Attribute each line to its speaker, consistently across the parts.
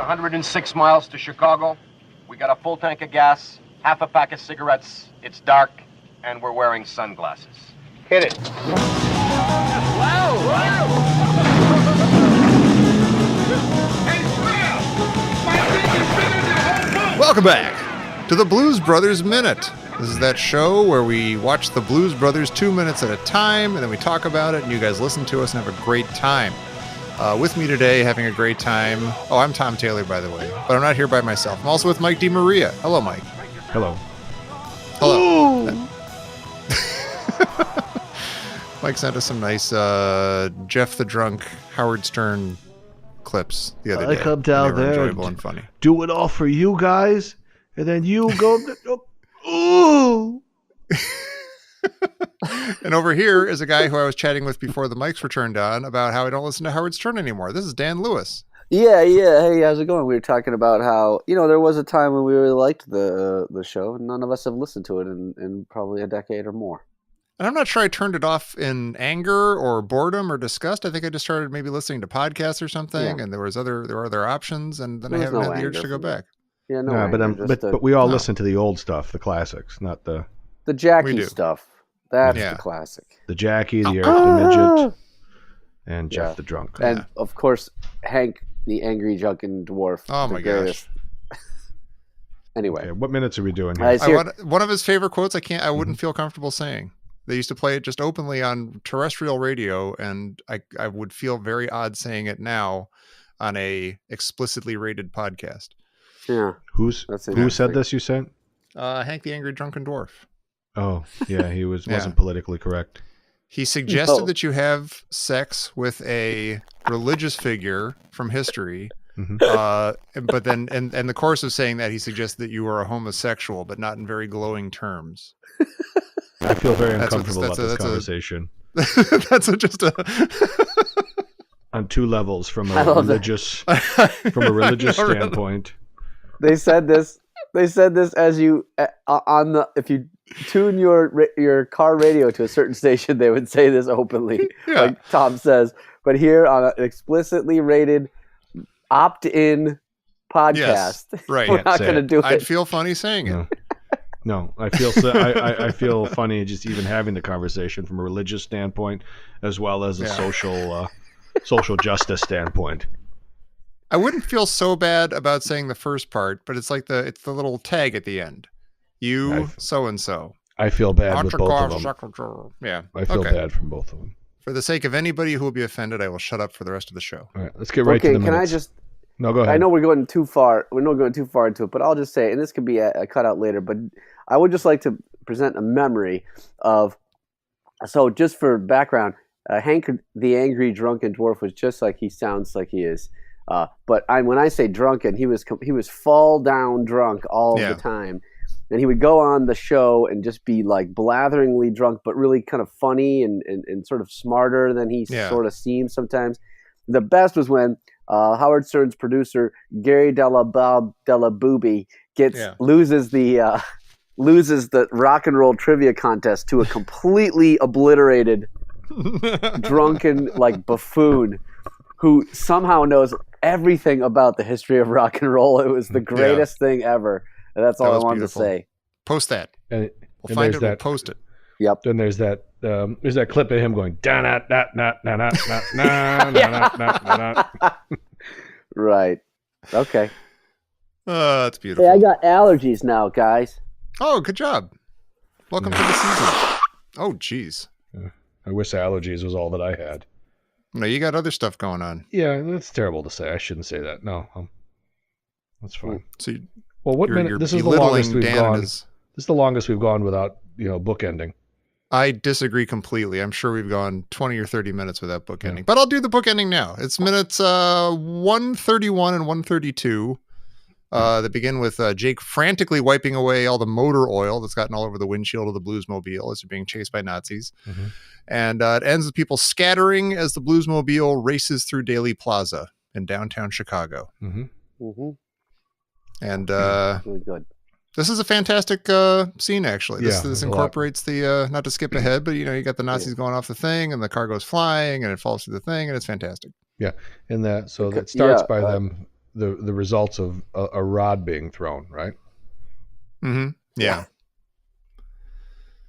Speaker 1: 106 miles to Chicago. We got a full tank of gas, half a pack of cigarettes. It's dark, and we're wearing sunglasses. Hit it.
Speaker 2: Wow!
Speaker 3: Welcome back to the Blues Brothers Minute. This is that show where we watch the Blues Brothers 2 minutes at a time, and then we talk about it, and you guys listen to us and have a great time. With me today, having a great time. Oh, I'm Tom Taylor, by the way, but I'm not here by myself. I'm also with Mike DiMaria. Hello, Mike.
Speaker 4: Hello.
Speaker 3: Hello. Mike sent us some nice Jeff the Drunk, Howard Stern clips the other day.
Speaker 4: I come down there,
Speaker 3: enjoyable and funny.
Speaker 4: Do it all for you guys, and then you go, ooh.
Speaker 3: And over here is a guy who I was chatting with before the mics were turned on about how I don't listen to Howard Stern anymore. This is Dan Lewis.
Speaker 5: Yeah. Hey, how's it going? We were talking about how, there was a time when we really liked the show, and none of us have listened to it in probably a decade or more.
Speaker 3: And I'm not sure I turned it off in anger or boredom or disgust. I think I just started maybe listening to podcasts or something, and there were other options, and then I haven't had the urge to go back.
Speaker 5: Yeah, no.
Speaker 4: But we all listen to the old stuff, the classics, not the
Speaker 5: Jackie stuff. That's the classic.
Speaker 4: The Jackie, the Eric the Midget, and Jeff the Drunk.
Speaker 5: And of course, Hank the Angry Drunken Dwarf.
Speaker 3: Oh my gosh.
Speaker 5: Anyway,
Speaker 4: okay, what minutes are we doing here?
Speaker 3: One of his favorite quotes I wouldn't feel comfortable saying. They used to play it just openly on terrestrial radio, and I would feel very odd saying it now on a explicitly rated podcast.
Speaker 5: Yeah.
Speaker 4: Who said this, you said?
Speaker 3: Hank the Angry Drunken Dwarf.
Speaker 4: Oh, yeah, he wasn't politically correct.
Speaker 3: He suggested that you have sex with a religious figure from history, but then in the course of saying that, he suggested that you were a homosexual, but not in very glowing terms.
Speaker 4: I feel very uncomfortable about this conversation. On two levels, from a religious standpoint.
Speaker 5: They said this as you if you tune your car radio to a certain station, they would say this openly, like Tom says. But here on an explicitly rated opt-in podcast, we're not going to do it.
Speaker 3: I'd feel funny saying it.
Speaker 4: No, I feel funny just even having the conversation from a religious standpoint, as well as a social justice standpoint.
Speaker 3: I wouldn't feel so bad about saying the first part, but it's the little tag at the end. So and so.
Speaker 4: I feel bad with both of them.
Speaker 3: Yeah,
Speaker 4: I feel bad from both of them.
Speaker 3: For the sake of anybody who will be offended, I will shut up for the rest of the show.
Speaker 4: All right, let's get right to the minutes. No, go ahead.
Speaker 5: I know we're going too far. We're not going too far into it, but I'll just say, and this could be a cutout later, but I would just like to present a memory of. So, just for background, Hank the Angry Drunken Dwarf was just like he sounds like he is. But when I say drunken, he was fall down drunk all the time, and he would go on the show and just be like blatheringly drunk, but really kind of funny and sort of smarter than he sort of seems sometimes. The best was when Howard Stern's producer Gary Della Booby loses the rock and roll trivia contest to a completely obliterated drunken buffoon who somehow knows everything about the history of rock and roll. It was the greatest thing ever. And that's all I wanted to say.
Speaker 3: Post that.
Speaker 4: We'll
Speaker 3: find it. We'll post it.
Speaker 5: Yep.
Speaker 4: Then there's that clip of him going da na na na na na na na na na.
Speaker 5: Right. Okay.
Speaker 3: That's beautiful.
Speaker 5: Hey, I got allergies now, guys.
Speaker 3: Oh, good job. Welcome to the season. Oh, geez.
Speaker 4: I wish allergies was all that I had.
Speaker 3: No, you got other stuff going on.
Speaker 4: Yeah, that's terrible to say. I shouldn't say that. No, that's fine.
Speaker 3: So,
Speaker 4: what minute? This is the longest we've gone. This is the longest we've gone without bookending.
Speaker 3: I disagree completely. I'm sure we've gone 20 or 30 minutes without bookending, but I'll do the bookending now. It's minutes 131 and 132. That begin with Jake frantically wiping away all the motor oil that's gotten all over the windshield of the Bluesmobile as they're being chased by Nazis. Mm-hmm. And it ends with people scattering as the Bluesmobile races through Daley Plaza in downtown Chicago.
Speaker 4: Mm-hmm.
Speaker 5: Mm-hmm.
Speaker 3: And
Speaker 5: really good.
Speaker 3: This is a fantastic scene, actually. This incorporates the, not to skip ahead, but you got the Nazis going off the thing and the car goes flying and it falls through the thing and it's fantastic.
Speaker 4: Yeah. And that starts by them the results of a rod being thrown, right?
Speaker 3: Mm-hmm. Yeah.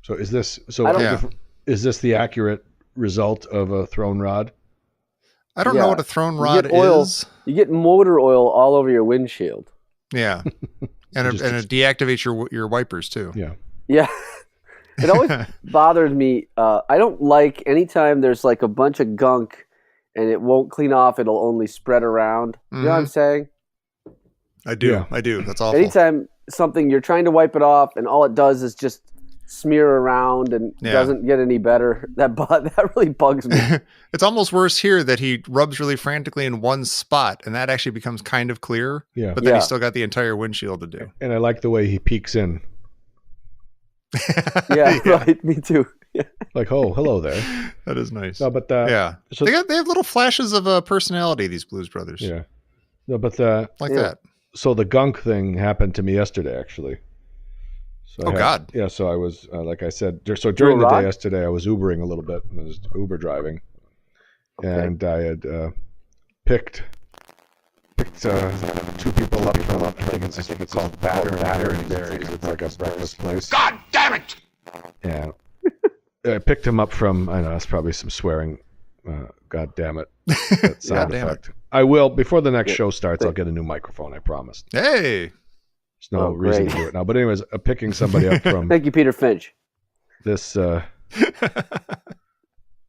Speaker 4: So is this
Speaker 3: Yeah.
Speaker 4: is this the accurate result of a thrown rod?
Speaker 3: I don't know what a thrown
Speaker 5: You
Speaker 3: rod
Speaker 5: get oil-
Speaker 3: is.
Speaker 5: You get motor oil all over your windshield.
Speaker 3: Yeah. And it deactivates your wipers too.
Speaker 4: Yeah.
Speaker 5: Yeah. It always bothered me. I don't like anytime there's like a bunch of gunk and it won't clean off. It'll only spread around. You know what I'm saying?
Speaker 3: I do.
Speaker 4: Yeah.
Speaker 3: I do. That's awful.
Speaker 5: Anytime something you're trying to wipe it off and all it does is just smear around and doesn't get any better, that really bugs me.
Speaker 3: It's almost worse here that he rubs really frantically in one spot and that actually becomes kind of clear.
Speaker 4: Yeah.
Speaker 3: But then he's still got the entire windshield to do.
Speaker 4: And I like the way he peeks in.
Speaker 5: Yeah, right. Me too. Yeah.
Speaker 4: Like, oh, hello there.
Speaker 3: That is nice.
Speaker 4: No, but
Speaker 3: So they have little flashes of personality, these Blues Brothers.
Speaker 4: Yeah. No, but
Speaker 3: that.
Speaker 4: So the gunk thing happened to me yesterday, actually. So
Speaker 3: God.
Speaker 4: Yeah, so I was, like I said, so during the day yesterday, I was Ubering a little bit. I was Uber driving. Okay. And I had picked two people up from, I think it's called Batter and Berries. It's like a breakfast place.
Speaker 2: God damn it!
Speaker 4: Yeah. I picked him up from, I know, that's probably some swearing. God damn it. That sound effect. I will, before the next show starts, I'll get a new microphone, I promise.
Speaker 3: Hey!
Speaker 4: There's no reason to do it now. But anyways, picking somebody up from
Speaker 5: Thank you, Peter Finch.
Speaker 4: This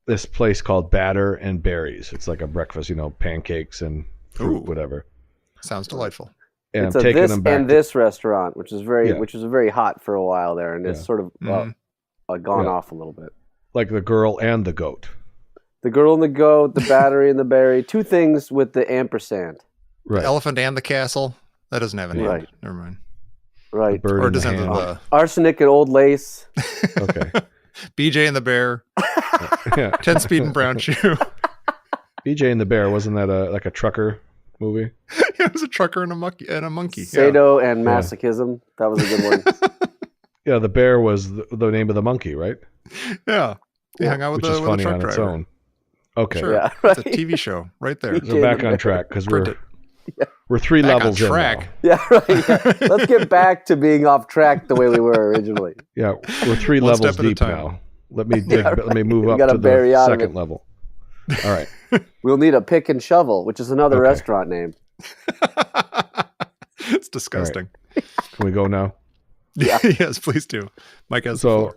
Speaker 4: this place called Batter and Berries. It's like a breakfast, pancakes and fruit, whatever.
Speaker 3: Sounds delightful.
Speaker 4: And
Speaker 5: It's
Speaker 4: I'm taking them back.
Speaker 5: this restaurant, which was very hot for a while there, and it's sort of gone off a little bit.
Speaker 4: Like the girl and the goat.
Speaker 5: The girl and the goat, the battery and the berry. Two things with the ampersand.
Speaker 4: Right.
Speaker 3: The elephant and the castle. That doesn't have a name.
Speaker 5: Right.
Speaker 3: Never mind.
Speaker 5: Right.
Speaker 4: The bird
Speaker 3: Or
Speaker 4: in the
Speaker 3: doesn't have
Speaker 4: hand.
Speaker 5: Arsenic and old lace.
Speaker 4: Okay.
Speaker 3: BJ and the bear.
Speaker 4: Yeah.
Speaker 3: 10-speed and brown shoe.
Speaker 4: BJ and the Bear, wasn't that like a trucker movie?
Speaker 3: It was a trucker and a monkey.
Speaker 5: Sado and masochism. That was a good one.
Speaker 4: Yeah, the bear was the name of the monkey, right?
Speaker 3: Yeah. He hung out with
Speaker 4: Which is funny
Speaker 3: truck
Speaker 4: on its
Speaker 3: driver.
Speaker 4: own. Okay.
Speaker 3: Sure.
Speaker 5: Yeah,
Speaker 3: It's a
Speaker 5: right.
Speaker 3: TV show right there.
Speaker 5: BJ
Speaker 4: So back on track because we're three
Speaker 3: Back
Speaker 4: levels
Speaker 3: on
Speaker 4: in
Speaker 3: track.
Speaker 4: now.
Speaker 5: Yeah, right. Yeah. Let's get back to being off track the way we were originally.
Speaker 4: Yeah, we're three
Speaker 3: One
Speaker 4: levels
Speaker 3: step at a
Speaker 4: deep
Speaker 3: time.
Speaker 4: now. Let me let me move
Speaker 5: We
Speaker 4: up
Speaker 5: gotta
Speaker 4: to
Speaker 5: bury
Speaker 4: the
Speaker 5: out of
Speaker 4: second
Speaker 5: it.
Speaker 4: level. All right.
Speaker 5: We'll need a pick and shovel, which is another
Speaker 4: Okay.
Speaker 5: restaurant name.
Speaker 3: It's disgusting.
Speaker 4: Can we go now?
Speaker 5: Yeah.
Speaker 3: Yes, please do. Mike has the
Speaker 4: So
Speaker 3: floor.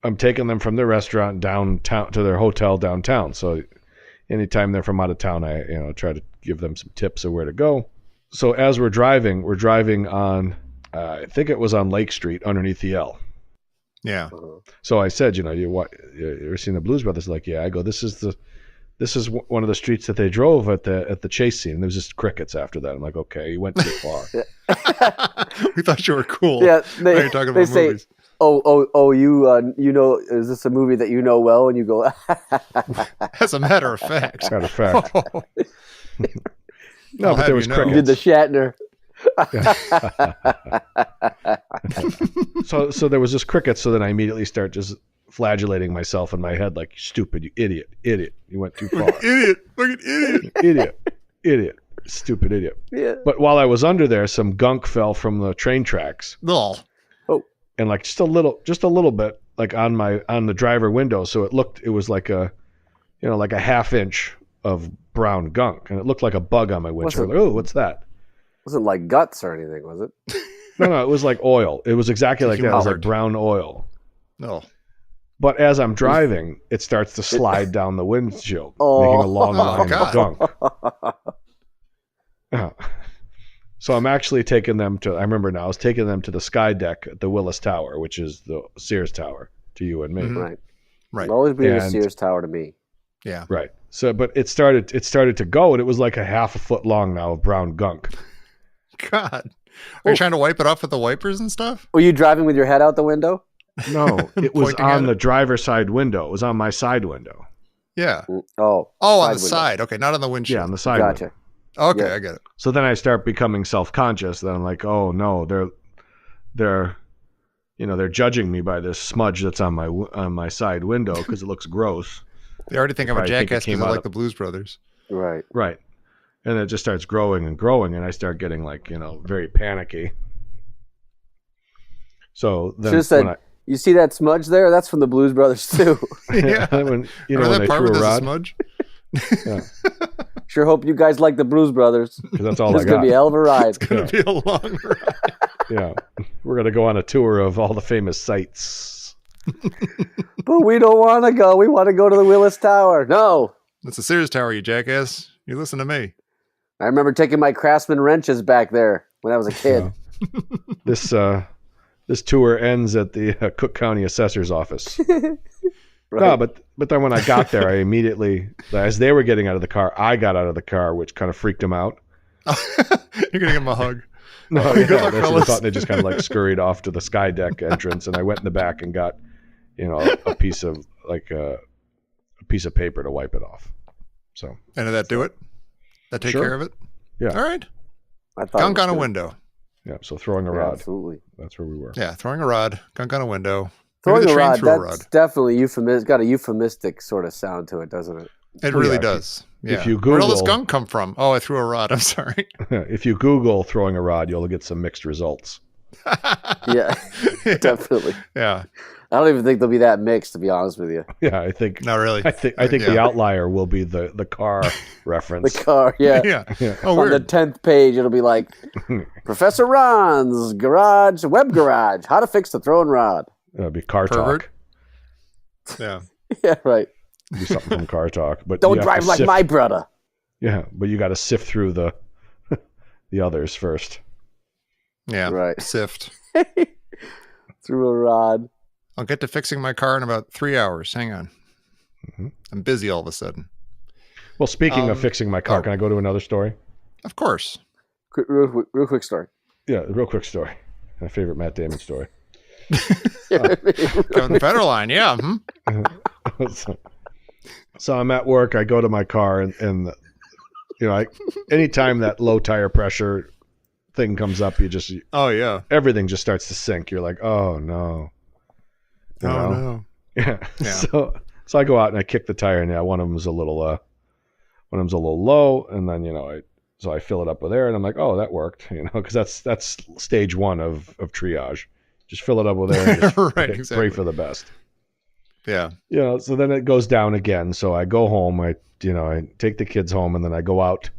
Speaker 4: I'm taking them from their restaurant downtown to their hotel downtown. So anytime they're from out of town, I try to give them some tips of where to go. So as we're driving on I think it was on Lake Street underneath the L.
Speaker 3: Yeah.
Speaker 4: So I said, you ever seen the Blues Brothers? Like, yeah. I go, this is one of the streets that they drove at the chase scene. There was just crickets after that. I'm like, okay, you went too far.
Speaker 3: We thought you were cool.
Speaker 5: Yeah,
Speaker 3: Now you're talking about
Speaker 5: say,
Speaker 3: movies.
Speaker 5: you is this a movie that you know well? And you go,
Speaker 3: As a matter of fact.
Speaker 4: Matter of fact. No,
Speaker 3: I'll
Speaker 4: but
Speaker 3: have
Speaker 4: there was
Speaker 3: you know.
Speaker 5: you did the Shatner.
Speaker 4: So there was just crickets. So then I immediately start just flagellating myself in my head, like, stupid, you idiot, you went too far,
Speaker 3: Idiot. Fucking idiot.
Speaker 4: idiot, stupid idiot.
Speaker 5: Yeah.
Speaker 4: But while I was under there, some gunk fell from the train tracks,
Speaker 3: Oh.
Speaker 4: and like just a little bit, like on the driver window. So it was like a half inch of brown gunk, and it looked like a bug on my windshield. Like, oh, what's that?
Speaker 5: Wasn't like guts or anything, was it?
Speaker 4: No, it was like oil. It was exactly like that. It was like
Speaker 3: Hummingbird.
Speaker 4: brown oil.
Speaker 3: No.
Speaker 4: But as I'm driving, it starts to slide down the windshield,
Speaker 5: Oh.
Speaker 4: making a long
Speaker 3: Oh,
Speaker 4: line
Speaker 3: God.
Speaker 4: of gunk. Yeah. So I'm actually taking them to, I remember now, I was taking them to the sky deck at the Willis Tower, which is the Sears Tower to you and me.
Speaker 3: Mhm.
Speaker 5: Right.
Speaker 3: Right.
Speaker 5: It'll always be the
Speaker 4: And-
Speaker 5: Sears Tower to me.
Speaker 3: Yeah.
Speaker 4: Right. So, but it started to go, and it was like a half a foot long now of brown gunk.
Speaker 3: God. Are you trying to wipe it off with the wipers and stuff?
Speaker 5: Were you driving with your head out the window?
Speaker 4: No, it was
Speaker 3: Pointing at
Speaker 4: on
Speaker 3: it?
Speaker 4: the driver's side window. It was on my side window.
Speaker 3: Yeah.
Speaker 5: Oh.
Speaker 3: Oh, on the
Speaker 5: window.
Speaker 3: side. Okay, not on the windshield.
Speaker 4: Yeah, on the side window.
Speaker 5: Gotcha.
Speaker 3: Okay,
Speaker 5: Yeah.
Speaker 3: I get it.
Speaker 4: So then I start becoming self-conscious. Then I'm like, oh no, they're judging me by this smudge that's on my side window because it looks gross.
Speaker 3: They already think I'm a
Speaker 4: Probably think it
Speaker 3: jackass
Speaker 4: came
Speaker 3: because I
Speaker 4: out
Speaker 3: like
Speaker 4: of-
Speaker 3: the Blues Brothers.
Speaker 5: Right.
Speaker 4: Right. And it just starts growing and growing, and I start getting like, very panicky. So then
Speaker 5: Should've said, you see that smudge there? That's from the Blues Brothers too.
Speaker 3: Yeah.
Speaker 4: when
Speaker 3: Remember
Speaker 4: they
Speaker 3: that part
Speaker 4: threw
Speaker 3: with
Speaker 4: a
Speaker 3: the
Speaker 4: rod,
Speaker 3: smudge?
Speaker 4: yeah,
Speaker 5: Sure hope you guys like the Blues Brothers.
Speaker 4: because that's all
Speaker 5: This
Speaker 4: I
Speaker 5: is gonna
Speaker 4: got.
Speaker 5: be a hell of a ride.
Speaker 3: It's going to be a long ride.
Speaker 4: Yeah, we're gonna go on a tour of all the famous sites.
Speaker 5: But we don't want to go. We want to go to the Willis Tower. No.
Speaker 3: That's the Sears Tower, you jackass. You listen to me.
Speaker 5: I remember taking my Craftsman wrenches back there when I was a kid.
Speaker 4: This tour ends at the Cook County Assessor's Office.
Speaker 5: Right.
Speaker 4: No, but then when I got there, I immediately, as they were getting out of the car, I got out of the car, which kind of freaked them out.
Speaker 3: You're going to give him a hug.
Speaker 4: No,
Speaker 3: Good luck,
Speaker 4: that's what I
Speaker 3: fellas.
Speaker 4: thought. They just kind of like scurried off to the sky deck entrance, and I went in the back and got, a piece of paper to wipe it off. So,
Speaker 3: And did that do it? That take
Speaker 4: Sure.
Speaker 3: care of it?
Speaker 4: yeah,
Speaker 3: All right.
Speaker 5: I thought
Speaker 3: Gunk
Speaker 5: it was
Speaker 3: on a
Speaker 5: good.
Speaker 3: window.
Speaker 4: yeah. So throwing a
Speaker 5: Yeah,
Speaker 4: rod.
Speaker 5: absolutely.
Speaker 4: That's where we were.
Speaker 3: Yeah, throwing a rod. Gunk on a window.
Speaker 5: Throwing
Speaker 3: Maybe
Speaker 5: a
Speaker 3: the train
Speaker 5: rod,
Speaker 3: threw a
Speaker 5: that's
Speaker 3: rod.
Speaker 5: definitely it's got a euphemistic sort of sound to it, doesn't it?
Speaker 3: It
Speaker 4: Oh,
Speaker 3: really
Speaker 4: yeah,
Speaker 3: does. Yeah.
Speaker 4: if you
Speaker 3: Where'd all this
Speaker 4: Google-
Speaker 3: gunk come from? Oh, I threw a rod. I'm sorry.
Speaker 4: If you Google throwing a rod, you'll get some mixed results.
Speaker 5: Yeah, definitely.
Speaker 3: Yeah.
Speaker 5: I don't even think they'll be that mixed, to be honest with you.
Speaker 4: Yeah, I think.
Speaker 3: Not really.
Speaker 4: I think the
Speaker 3: Yeah.
Speaker 4: outlier will be the car
Speaker 5: The
Speaker 4: reference.
Speaker 5: car, yeah.
Speaker 3: Yeah.
Speaker 4: Yeah.
Speaker 3: Oh,
Speaker 5: On the
Speaker 3: weird.
Speaker 5: 10th page, it'll be like Professor Ron's web garage, how to fix the throwing rod.
Speaker 4: It'll be car
Speaker 3: Pervert.
Speaker 4: talk.
Speaker 3: Yeah.
Speaker 5: Yeah, right.
Speaker 4: Do something from car talk. But
Speaker 5: Don't
Speaker 4: you have
Speaker 5: drive
Speaker 4: to
Speaker 5: like
Speaker 4: sift-
Speaker 5: my brother.
Speaker 4: Yeah, but you got to sift through the others first.
Speaker 3: Yeah.
Speaker 5: Right.
Speaker 3: Sift.
Speaker 5: Through a rod.
Speaker 3: I'll get to fixing my car in about 3 hours. Hang on.
Speaker 4: Mhm.
Speaker 3: I'm busy all of a sudden.
Speaker 4: Well, speaking of fixing my car,
Speaker 3: oh.
Speaker 4: can I go to another story?
Speaker 3: Of course.
Speaker 5: Real quick story.
Speaker 4: Yeah, real quick story. My favorite Matt Damon story.
Speaker 3: Kevin Federline. Yeah.
Speaker 4: So I'm at work. I go to my car, and anytime that low tire pressure thing comes up,
Speaker 3: Oh, yeah.
Speaker 4: everything just starts to sink. You're like, oh no. You
Speaker 3: Oh,
Speaker 4: know?
Speaker 3: no.
Speaker 4: Yeah.
Speaker 3: Yeah.
Speaker 4: So I go out and I kick the tire, and one of them's a little low, and then so I fill it up with air, and I'm like, oh, that worked, because that's stage one of triage. Just fill it up with air and just
Speaker 3: Right,
Speaker 4: pray
Speaker 3: exactly.
Speaker 4: for the best.
Speaker 3: Yeah.
Speaker 4: So then it goes down again. So I go home. I take the kids home, and then I go out.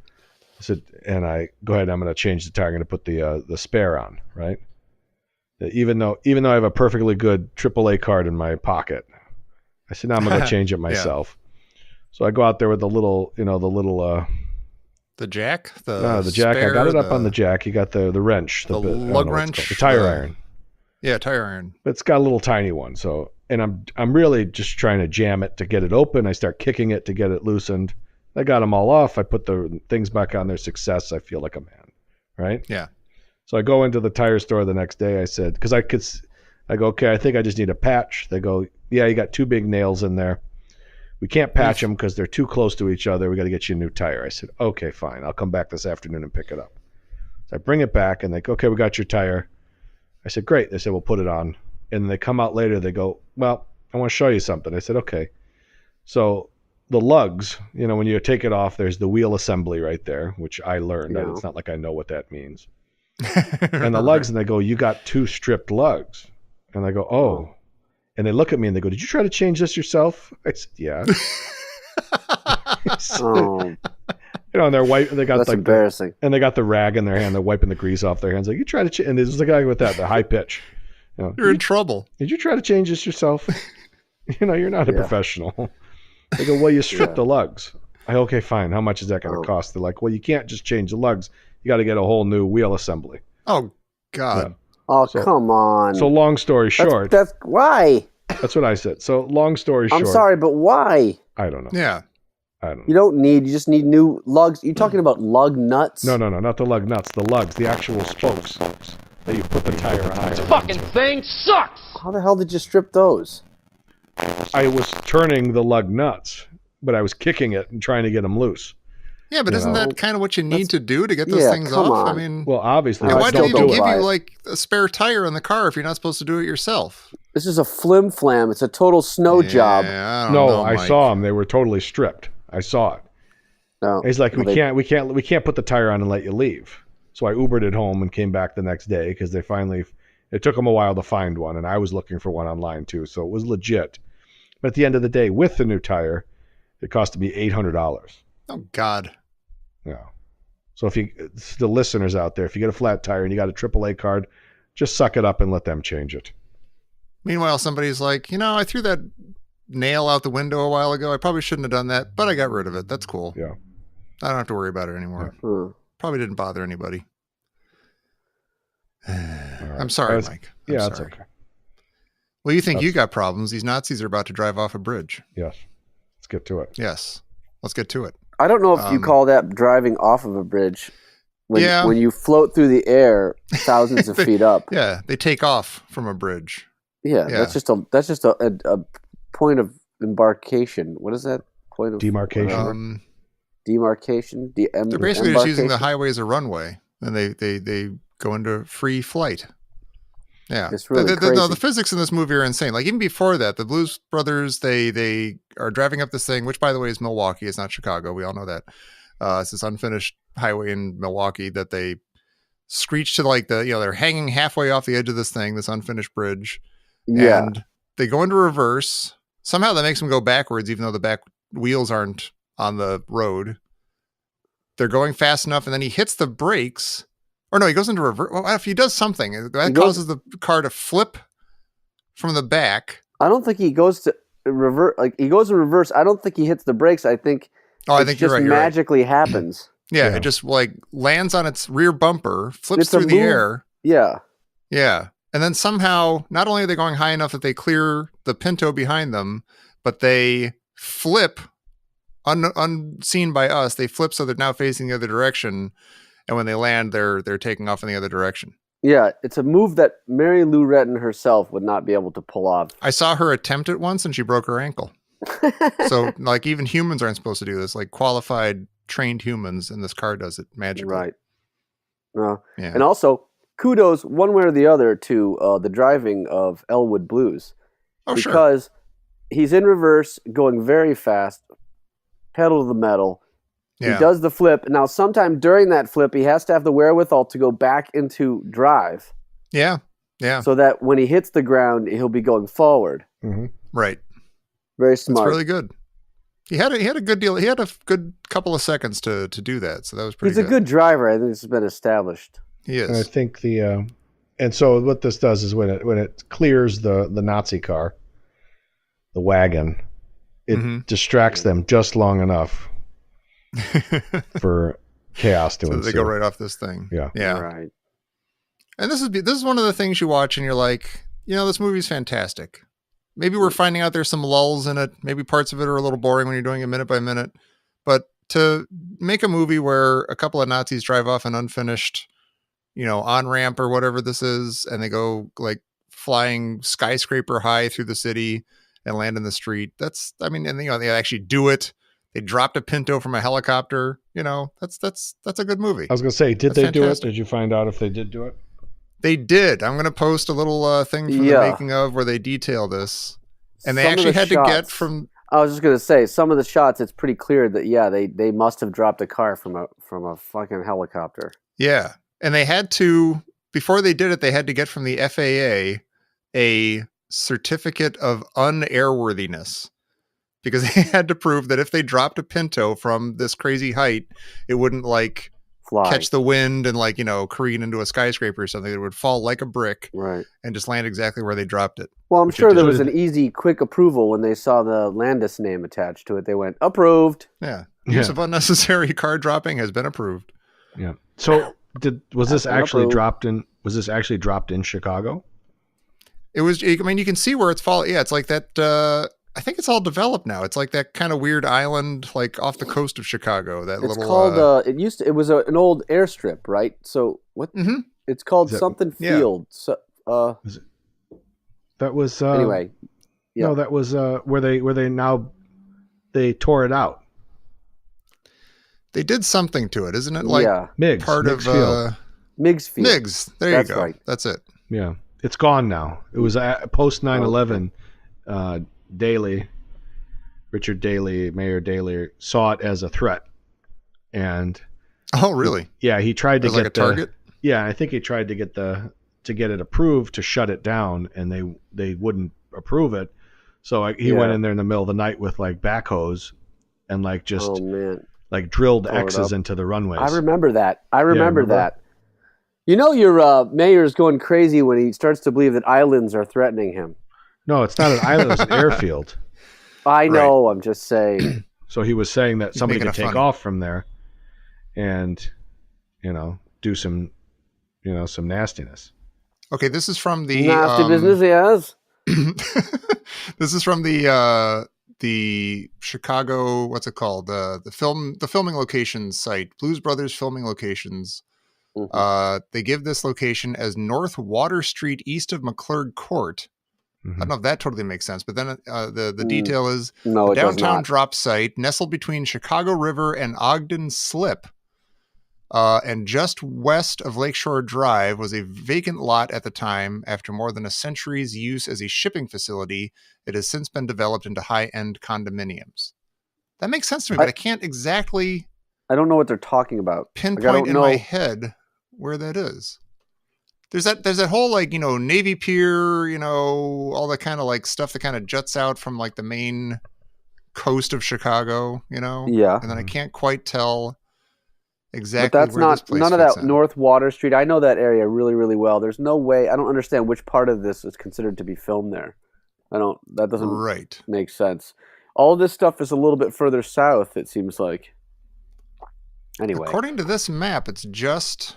Speaker 4: And I go ahead. I'm going to change the tire. I'm going to put the spare on, right? Even though I have a perfectly good AAA card in my pocket, I said, no, I'm going to change it myself. So I go out there with the little.
Speaker 3: The jack?
Speaker 4: The jack. I got it up on the jack. You got the wrench.
Speaker 3: The
Speaker 4: I don't know
Speaker 3: lug
Speaker 4: what it's
Speaker 3: wrench?
Speaker 4: called. The tire iron.
Speaker 3: Yeah, tire iron.
Speaker 4: But it's got a little tiny one. So, and I'm really just trying to jam it to get it open. I start kicking it to get it loosened. I got them all off. I put the things back on their success. I feel like a man, right?
Speaker 3: Yeah.
Speaker 4: So I go into the tire store the next day. I said, because I go, okay, I think I just need a patch. They go, yeah, you got two big nails in there. We can't patch them because they're too close to each other. We got to get you a new tire. I said, okay, fine. I'll come back this afternoon and pick it up. So I bring it back, and they go, okay, we got your tire. I said, great. They said, we'll put it on. And they come out later. They go, well, I want to show you something. I said, okay. So the lugs, when you take it off, there's the wheel assembly right there, which I learned.
Speaker 5: Yeah.
Speaker 4: It's not like I know what that means. And the lugs, and they go, you got two stripped lugs. And I go, oh. And they look at me and they go, did you try to change this yourself? I said, yeah.
Speaker 5: Oh,
Speaker 4: And they're white. They got
Speaker 5: that's
Speaker 4: like
Speaker 5: embarrassing.
Speaker 4: and they got the rag in their hand. They're wiping the grease off their hands. Like, you try to and there's the guy with the high pitch.
Speaker 3: You're in trouble.
Speaker 4: Did you try to change this yourself? You're not a
Speaker 5: Yeah.
Speaker 4: professional. They go, well, you stripped
Speaker 5: Yeah.
Speaker 4: the lugs. Okay, fine. How much is that going to cost? They're like, well, you can't just change the lugs. You got to get a whole new wheel assembly.
Speaker 3: Oh, God.
Speaker 5: Oh,
Speaker 4: So-
Speaker 5: come on.
Speaker 4: So long story short,
Speaker 5: That's why.
Speaker 4: that's what I said. So long story short,
Speaker 5: I'm sorry, but why?
Speaker 4: I don't know.
Speaker 3: Yeah.
Speaker 4: I don't
Speaker 5: You
Speaker 4: know.
Speaker 5: you just need new lugs. You're talking about lug nuts?
Speaker 4: No, not the lug nuts. The lugs, the actual spokes that you put the tire on.
Speaker 2: This fucking thing sucks!
Speaker 5: How the hell did you strip those?
Speaker 4: I was turning the lug nuts, but I was kicking it and trying to get them loose.
Speaker 3: Yeah, but
Speaker 4: You
Speaker 3: isn't
Speaker 4: know,
Speaker 3: that kind of what you need to do to get those
Speaker 5: yeah,
Speaker 3: things
Speaker 5: come
Speaker 3: off? I
Speaker 5: on.
Speaker 3: mean,
Speaker 4: Well, obviously,
Speaker 3: and
Speaker 5: I
Speaker 3: why
Speaker 5: still
Speaker 3: do they
Speaker 5: don't
Speaker 3: even give
Speaker 5: buy
Speaker 3: you
Speaker 5: it.
Speaker 3: like a spare tire in the car if you're not supposed to do it yourself?
Speaker 5: This is a flim flam. It's a total snow job.
Speaker 3: I don't
Speaker 4: No,
Speaker 3: know,
Speaker 4: I
Speaker 3: Mike.
Speaker 4: saw them. They were totally stripped. I saw it.
Speaker 5: No.
Speaker 4: He's like,
Speaker 5: No,
Speaker 4: we can't put the tire on and let you leave. So I Ubered it home and came back the next day because it took them a while to find one, and I was looking for one online too, so it was legit. But at the end of the day, with the new tire, it cost me $800.
Speaker 3: Oh God.
Speaker 4: Yeah. So the listeners out there, if you get a flat tire and you got a AAA card, just suck it up and let them change it.
Speaker 3: Meanwhile, somebody's like, I threw that nail out the window a while ago. I probably shouldn't have done that, but I got rid of it. That's cool.
Speaker 4: Yeah.
Speaker 3: I don't have to worry about it anymore.
Speaker 5: Hmm.
Speaker 3: Probably didn't bother anybody.
Speaker 4: Right.
Speaker 3: I'm sorry, Mike. I'm
Speaker 4: that's
Speaker 3: sorry.
Speaker 4: okay.
Speaker 3: Well, you think you got problems. These Nazis are about to drive off a bridge.
Speaker 4: Yes. Let's get to it.
Speaker 3: Yes. Let's get to it.
Speaker 5: I don't know if you call that driving off of a bridge when you float through the air thousands of feet up.
Speaker 3: Yeah, they take off from a bridge.
Speaker 5: Yeah, that's just a point of embarkation. What is that? Point of
Speaker 4: demarcation.
Speaker 5: Demarcation.
Speaker 3: They're basically just using the highway as a runway, and they go into free flight. Yeah,
Speaker 5: it's really crazy.
Speaker 3: No, the physics in this movie are insane. Like even before that, the Blues Brothers they are driving up this thing, which by the way is Milwaukee. It's not Chicago. We all know that. It's this unfinished highway in Milwaukee that they screech to they're hanging halfway off the edge of this thing, this unfinished bridge.
Speaker 5: Yeah.
Speaker 3: And they go into reverse. Somehow that makes them go backwards, even though the back wheels aren't on the road. They're going fast enough, and then he hits the brakes. Or no, he goes into reverse. Well, if he does something, that causes the car to flip from the back.
Speaker 5: I don't think he goes to reverse. Like he goes in reverse. I don't think he hits the brakes. I think.
Speaker 3: I think you're right.
Speaker 5: Magically happens.
Speaker 3: Yeah, it just lands on its rear bumper, flips through the air.
Speaker 5: Yeah.
Speaker 3: Yeah. And then somehow, not only are they going high enough that they clear the Pinto behind them, but they flip, unseen by us, they flip so they're now facing the other direction. And when they land, they're taking off in the other direction.
Speaker 5: Yeah, it's a move that Mary Lou Retton herself would not be able to pull off.
Speaker 3: I saw her attempt it once, and she broke her ankle. So, even humans aren't supposed to do this. Like qualified, trained humans, and this car does it magically.
Speaker 5: Right. Yeah.
Speaker 3: And
Speaker 5: also, kudos one way or the other to the driving of Elwood Blues.
Speaker 3: Oh, sure.
Speaker 5: Because he's in reverse, going very fast, pedal to the metal.
Speaker 3: Yeah.
Speaker 5: He does the flip. Now, sometime during that flip, he has to have the wherewithal to go back into drive.
Speaker 3: Yeah. Yeah.
Speaker 5: So that when he hits the ground, he'll be going forward.
Speaker 4: Mm-hmm.
Speaker 3: Right.
Speaker 5: Very smart.
Speaker 3: It's really good. He had a good deal. He had a good couple of seconds to do that. So that was pretty good.
Speaker 5: He's a good driver. I think this has been established.
Speaker 3: He is.
Speaker 4: And I think and so what this does is when it clears the Nazi car, the wagon, it distracts them just long enough for chaos to ensue.
Speaker 3: They go right off this thing.
Speaker 4: Yeah.
Speaker 3: Yeah.
Speaker 5: Right.
Speaker 3: And this is one of the things you watch and you're like, this movie's fantastic. Maybe we're finding out there's some lulls in it. Maybe parts of it are a little boring when you're doing it minute by minute. But to make a movie where a couple of Nazis drive off an unfinished, on-ramp or whatever this is, and they go like flying skyscraper high through the city and land in the street. And they actually do it. They dropped a Pinto from a helicopter. That's a good movie.
Speaker 4: I was going to say, did they
Speaker 3: fantastic.
Speaker 4: do it? Did you find out if they did do it?
Speaker 3: They did. I'm going to post a little thing from the making of where they detail this. And they actually had to get from...
Speaker 5: I was just going to say, some of the shots, it's pretty clear that, they must have dropped a car from a fucking helicopter.
Speaker 3: Yeah. And they had to, before they did it, they had to get from the FAA a certificate of unairworthiness. Because they had to prove that if they dropped a Pinto from this crazy height, it wouldn't
Speaker 5: fly,
Speaker 3: catch the wind and careen into a skyscraper or something. It would fall like a brick,
Speaker 5: right,
Speaker 3: and just land exactly where they dropped it.
Speaker 5: Well, I'm sure there was an easy, quick approval when they saw the Landis name attached to it. They went, approved.
Speaker 3: Yeah, use of unnecessary car dropping has been approved.
Speaker 4: Yeah. So was this actually dropped in? Was this actually dropped in Chicago?
Speaker 3: It was. I mean, you can see where it's falling. Yeah, it's like that. I think it's all developed now. It's like that kind of weird island, like off the coast of Chicago. It's
Speaker 5: called. It was an old airstrip, right? So what?
Speaker 3: Mm-hmm.
Speaker 5: It's called something Field. So,
Speaker 4: that was
Speaker 5: anyway. Yeah.
Speaker 4: No, that was where they tore it out.
Speaker 3: They did something to it, isn't it?
Speaker 4: Miggs,
Speaker 3: part
Speaker 4: Miggs
Speaker 3: of
Speaker 4: Field.
Speaker 5: Miggs Field.
Speaker 3: Miggs. There you go. Right. That's it.
Speaker 4: Yeah, it's gone now. It was post 9/11. Daley, Richard Daley, Mayor Daley, saw it as a threat and
Speaker 3: Oh, really?
Speaker 4: he tried to
Speaker 3: As
Speaker 4: get
Speaker 3: like a target.
Speaker 4: Yeah, I think he tried to get it approved to shut it down, and they wouldn't approve it. So he went in there in the middle of the night with like backhoes and like just
Speaker 5: Oh man,
Speaker 4: like drilled
Speaker 5: Tore it
Speaker 4: X's
Speaker 5: up.
Speaker 4: into the runways.
Speaker 5: I remember that. I remember
Speaker 4: remember?
Speaker 5: that. You know, your mayor's going crazy when he starts to believe that islands are threatening him.
Speaker 4: No, it's not an island; it's an airfield.
Speaker 5: I know. I'm just saying.
Speaker 4: So he was saying that somebody
Speaker 3: making
Speaker 4: could
Speaker 3: it
Speaker 4: take
Speaker 3: funny.
Speaker 4: off from there, and do some some nastiness.
Speaker 3: Okay, this is from the
Speaker 5: Nasty business, yes.
Speaker 3: This is from the Chicago, what's it called? The filming locations site, Blues Brothers Filming Locations.
Speaker 5: Mhm.
Speaker 3: They give this location as North Water Street east of McClurg Court. I don't know if that totally makes sense, but then the detail is
Speaker 5: No,
Speaker 3: the
Speaker 5: it does
Speaker 3: downtown
Speaker 5: not.
Speaker 3: drop site nestled between Chicago River and Ogden Slip. And just west of Lakeshore Drive was a vacant lot at the time. After more than a century's use as a shipping facility, it has since been developed into high-end condominiums. That makes sense to me, but I can't exactly
Speaker 5: I don't know what they're talking about.
Speaker 3: pinpoint in my head where that is. There's that whole like, Navy Pier, all that kind of like stuff that kind of juts out from like the main coast of Chicago,
Speaker 5: Yeah.
Speaker 3: And then I can't quite tell exactly
Speaker 5: But that's
Speaker 3: where this
Speaker 5: not
Speaker 3: place
Speaker 5: none of
Speaker 3: fits
Speaker 5: that
Speaker 3: in.
Speaker 5: North Water Street. I know that area really, really well. There's no way. I don't understand which part of this is considered to be filmed there. That doesn't
Speaker 3: Right.
Speaker 5: make sense. All this stuff is a little bit further south, it seems like. Anyway.
Speaker 3: According to this map, it's just...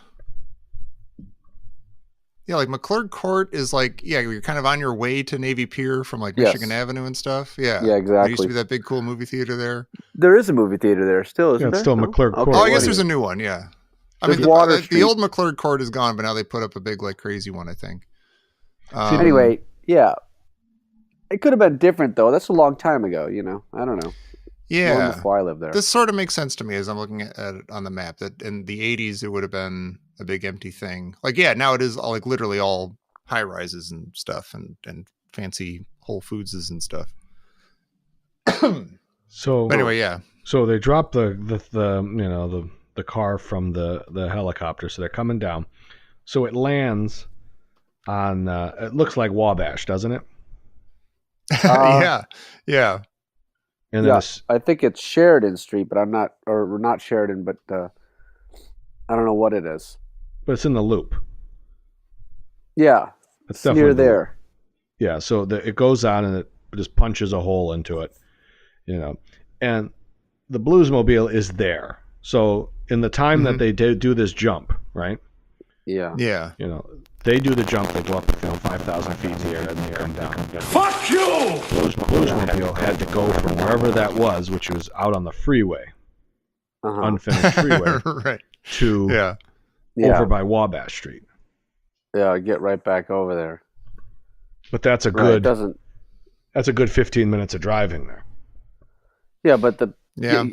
Speaker 3: Yeah, like McClurg Court is like, you're kind of on your way to Navy Pier from like Michigan Avenue and stuff. Yeah.
Speaker 5: Yeah, exactly.
Speaker 3: There used to be that big cool movie theater there.
Speaker 5: There is a movie theater there still, isn't
Speaker 4: it's
Speaker 5: there?
Speaker 4: still
Speaker 5: No?
Speaker 4: McClurg Court.
Speaker 3: Oh, I guess
Speaker 5: what
Speaker 3: there's
Speaker 5: is
Speaker 3: a new one, yeah. I
Speaker 5: There's
Speaker 3: mean,
Speaker 5: Water
Speaker 3: the
Speaker 5: Street.
Speaker 3: old McClurg Court is gone, but now they put up a big, like, crazy one, I think.
Speaker 5: Anyway, yeah. It could have been different, though. That's a long time ago, I don't know.
Speaker 3: Yeah.
Speaker 5: Long before I lived there.
Speaker 3: This sort of makes sense to me as I'm looking at it on the map, that in the 80s, it would have been a big empty thing. Like, yeah, now it is all, like literally all high rises and stuff and fancy Whole Foodses and stuff.
Speaker 4: So
Speaker 3: But anyway, yeah.
Speaker 4: So they drop the car from the helicopter, so they're coming down. So it lands on it looks like Wabash, doesn't it?
Speaker 3: Yeah.
Speaker 4: And
Speaker 5: Yeah,
Speaker 4: then
Speaker 5: I think it's Sheridan Street, but not Sheridan, but I don't know what it is.
Speaker 4: but it's in the loop.
Speaker 5: Yeah,
Speaker 4: It's
Speaker 5: near
Speaker 4: definitely the
Speaker 5: there.
Speaker 4: loop. Yeah, so it goes on and it just punches a hole into it, and the Bluesmobile is there. So in the time that they do this jump, right?
Speaker 5: Yeah.
Speaker 3: Yeah.
Speaker 4: They do the jump. They go up, 5,000 feet in the air, and they come down.
Speaker 2: Fuck you!
Speaker 4: Bluesmobile had to go from wherever that was, which was out on the freeway,
Speaker 5: Uh-huh.
Speaker 4: unfinished freeway,
Speaker 3: Right.
Speaker 4: to
Speaker 5: Yeah.
Speaker 4: over by Wabash Street.
Speaker 5: Yeah, get right back over there.
Speaker 4: But that's a
Speaker 5: Right, it
Speaker 4: good
Speaker 5: doesn't.
Speaker 4: that's a good 15 minutes of driving there.
Speaker 5: Yeah, but
Speaker 3: Yeah.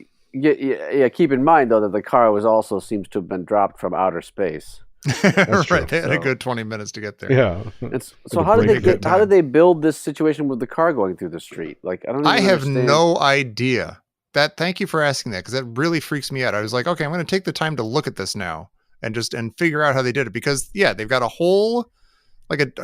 Speaker 5: keep in mind though that the car also seems to have been dropped from outer space.
Speaker 3: Right.
Speaker 4: true.
Speaker 3: They had a
Speaker 5: So-
Speaker 3: good 20 minutes to get there.
Speaker 4: Yeah.
Speaker 5: So
Speaker 4: to
Speaker 5: how did
Speaker 4: break
Speaker 5: they
Speaker 4: it
Speaker 5: how
Speaker 3: down.
Speaker 5: did they build this situation with the car going through the street? Like I don't. Even
Speaker 3: I have
Speaker 5: understand.
Speaker 3: no idea. Thank you for asking that, because that really freaks me out. I was like, okay, I'm going to take the time to look at this now and figure out how they did it, because they've got a hole, like it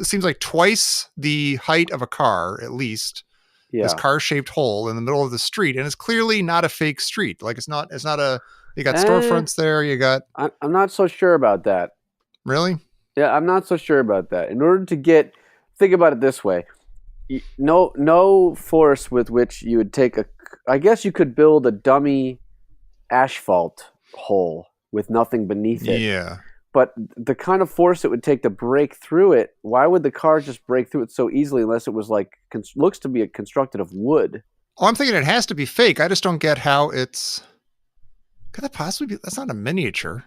Speaker 3: seems like twice the height of a car, at least.
Speaker 5: Yeah.
Speaker 3: This car-shaped hole in the middle of the street, and it's clearly not a fake street. Like it's not a. You got storefronts there. You got.
Speaker 5: I'm not so sure about that.
Speaker 3: Really?
Speaker 5: Yeah, I'm not so sure about that. In order to think about it this way, no force with which you would take I guess you could build a dummy asphalt hole with nothing beneath it.
Speaker 3: Yeah.
Speaker 5: But the kind of force it would take to break through it, why would the car just break through it so easily unless it was like looks to be constructed of wood?
Speaker 3: Oh, I'm thinking it has to be fake. I just don't get how it's. Could that possibly be? That's not a miniature.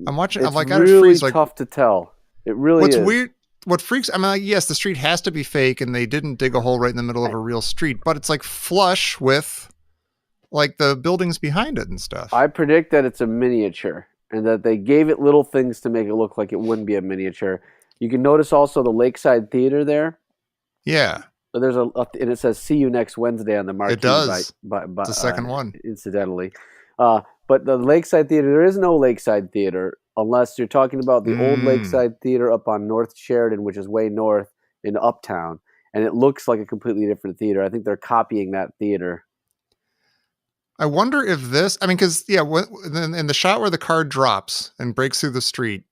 Speaker 3: I'm watching. I'm
Speaker 5: It's
Speaker 3: like, I
Speaker 5: really
Speaker 3: freeze. Like,
Speaker 5: tough to tell. It really
Speaker 3: what's
Speaker 5: is.
Speaker 3: weird? What freaks? I mean, like, yes, the street has to be fake, and they didn't dig a hole right in the middle of a real street, but it's like flush with, like, the buildings behind it and stuff.
Speaker 5: I predict that it's a miniature and that they gave it little things to make it look like it wouldn't be a miniature. You can notice also the Lakeside Theater there.
Speaker 3: Yeah.
Speaker 5: There's and it says "See you next Wednesday" on the marquee.
Speaker 3: It does.
Speaker 5: By,
Speaker 3: It's the second one.
Speaker 5: Incidentally, but the Lakeside Theater, there is no Lakeside Theater unless you're talking about the old Lakeside Theater up on North Sheridan, which is way north in Uptown, and it looks like a completely different theater. I think they're copying that theater.
Speaker 3: I wonder if this. I mean, because in the shot where the car drops and breaks through the street,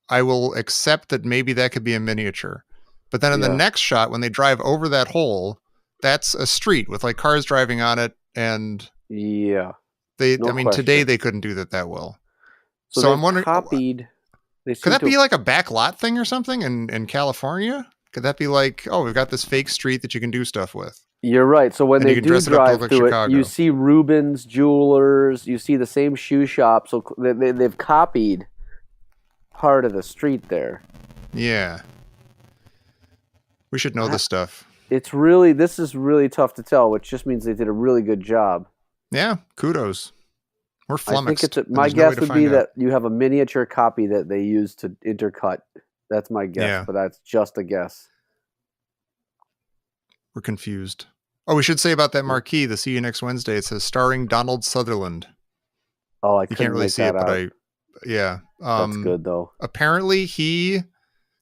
Speaker 3: I will accept that maybe that could be a miniature. But then in the next shot, when they drive over that hole, that's a street with like cars driving on it, and today they couldn't do that well. So I'm wondering,
Speaker 5: could
Speaker 3: that be like a back lot thing or something in California? Could that be like, oh, we've got this fake street that you can do stuff with?
Speaker 5: You're right. So when they do drive through
Speaker 3: Chicago.
Speaker 5: it, you see Rubens Jewelers, you see the same shoe shop. So they've copied part of the street there.
Speaker 3: Yeah. We should know this stuff.
Speaker 5: This is really tough to tell, which just means they did a really good job.
Speaker 3: Yeah, kudos. We're flummoxed.
Speaker 5: I think my guess would be that you have a miniature copy that they use to intercut. That's my guess, but that's just a guess.
Speaker 3: We're confused. Oh, we should say about that marquee, the "See You Next Wednesday." It says starring Donald Sutherland.
Speaker 5: Oh,
Speaker 3: you can't really see it, but
Speaker 5: that's good though.
Speaker 3: Apparently,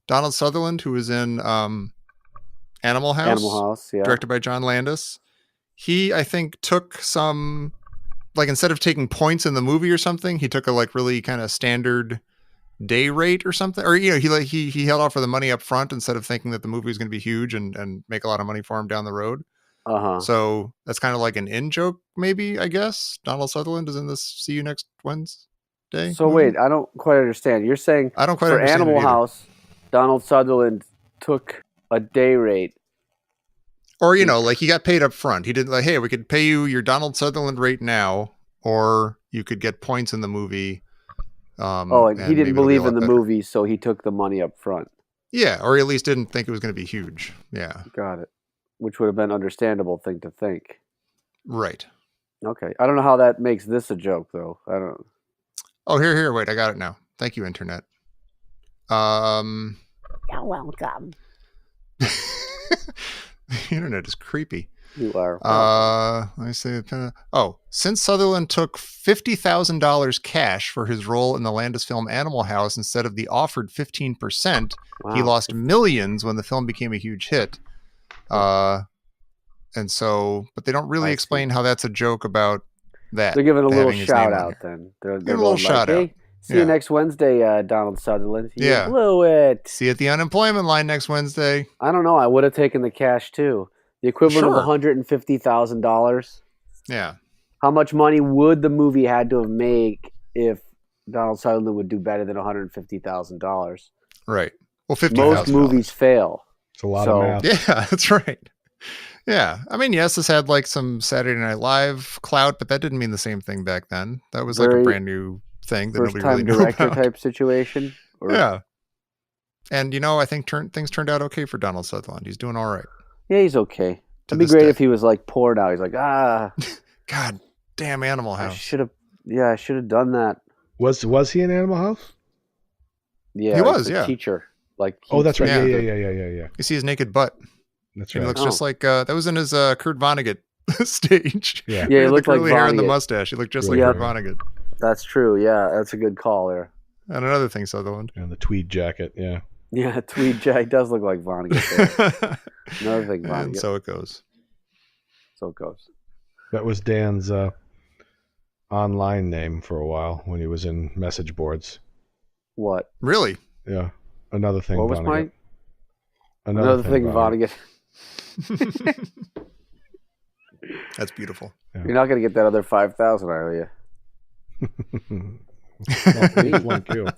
Speaker 3: Donald Sutherland, who was in Animal House, directed by John Landis. He, I think, took some, like, instead of taking points in the movie or something, he took a like really kind of standard day rate or something, or he held off for the money up front instead of thinking that the movie was going to be huge and make a lot of money for him down the road. So that's kind of like an in joke, maybe, I guess. Donald Sutherland is in this "See You Next Wednesday."
Speaker 5: So
Speaker 3: movie?
Speaker 5: wait, I don't quite understand. You're saying
Speaker 3: I don't quite
Speaker 5: for
Speaker 3: understand
Speaker 5: Animal House, Donald Sutherland took a day rate.
Speaker 3: Or, like he got paid up front. He did like, hey, we could pay you your Donald Sutherland rate now, or you could get points in the movie.
Speaker 5: And he didn't believe in the movie, so he took the money up front.
Speaker 3: Yeah, or he at least didn't think it was going to be huge. Yeah.
Speaker 5: Got it. Which would have been an understandable thing to think.
Speaker 3: Right.
Speaker 5: Okay. I don't know how that makes this a joke, though. I don't.
Speaker 3: Oh, here. Wait, I got it now. Thank you, Internet.
Speaker 5: You're welcome.
Speaker 3: The Internet is creepy.
Speaker 5: You are.
Speaker 3: Let me see. Since Sutherland took $50,000 cash for his role in the Landis film Animal House instead of the offered 15%, he lost millions when the film became a huge hit. But they don't really explain how that's a joke about that.
Speaker 5: They're giving a little shout out then. They're
Speaker 3: a little shout out.
Speaker 5: Hey, see you next Wednesday, Donald Sutherland. You blew it.
Speaker 3: See you at the unemployment line next Wednesday.
Speaker 5: I don't know. I would have taken the cash too. The equivalent of $150,000.
Speaker 3: Yeah.
Speaker 5: How much money would the movie had to have made if Donald Sutherland would do better than $150,000?
Speaker 3: Right. Well, $50,000.
Speaker 5: Most movies fail.
Speaker 4: It's a lot of math.
Speaker 3: Yeah, that's right. Yeah. I mean, yes, this had like some Saturday Night Live clout, but that didn't mean the same thing back then. That was like a brand new thing that nobody really knew about.
Speaker 5: First-time director type situation?
Speaker 3: Yeah. And, I think things turned out okay for Donald Sutherland. He's doing all right.
Speaker 5: Yeah, he's okay. It'd be great if he was like poor now. He's like,
Speaker 3: God damn Animal House.
Speaker 5: I should have done that.
Speaker 4: Was he in Animal House?
Speaker 5: Yeah,
Speaker 3: he was. Yeah,
Speaker 5: teacher.
Speaker 4: That's right. Yeah.
Speaker 3: You see his naked butt.
Speaker 4: That's right.
Speaker 3: He looks just like that was in his Kurt Vonnegut stage.
Speaker 5: Yeah, he looked like
Speaker 3: curly hair and the mustache. He looked just like Kurt Vonnegut.
Speaker 5: That's true. Yeah, that's a good call there.
Speaker 3: And another thing, Sutherland.
Speaker 4: And the tweed jacket. Yeah.
Speaker 5: Yeah, tweed jacket does look like Vonnegut. Another thing, Vonnegut.
Speaker 3: And so it goes.
Speaker 4: That was Dan's online name for a while when he was in message boards.
Speaker 5: What?
Speaker 3: Really?
Speaker 4: Yeah. Another thing.
Speaker 5: What was
Speaker 4: Vonnegut.
Speaker 5: Another thing, Vonnegut.
Speaker 3: That's beautiful.
Speaker 5: Yeah. You're not going to get that other 5,000, are you?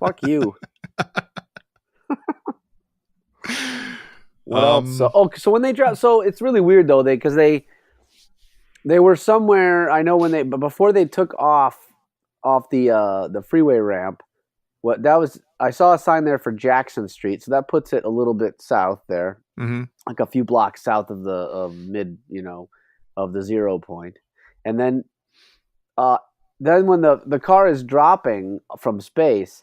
Speaker 5: Fuck you. What else? So when they drop, so it's really weird though, because they were somewhere. I know but before they took off the freeway ramp, I saw a sign there for Jackson Street, so that puts it a little bit south there, like a few blocks south of the 0 point, and then when the car is dropping from space,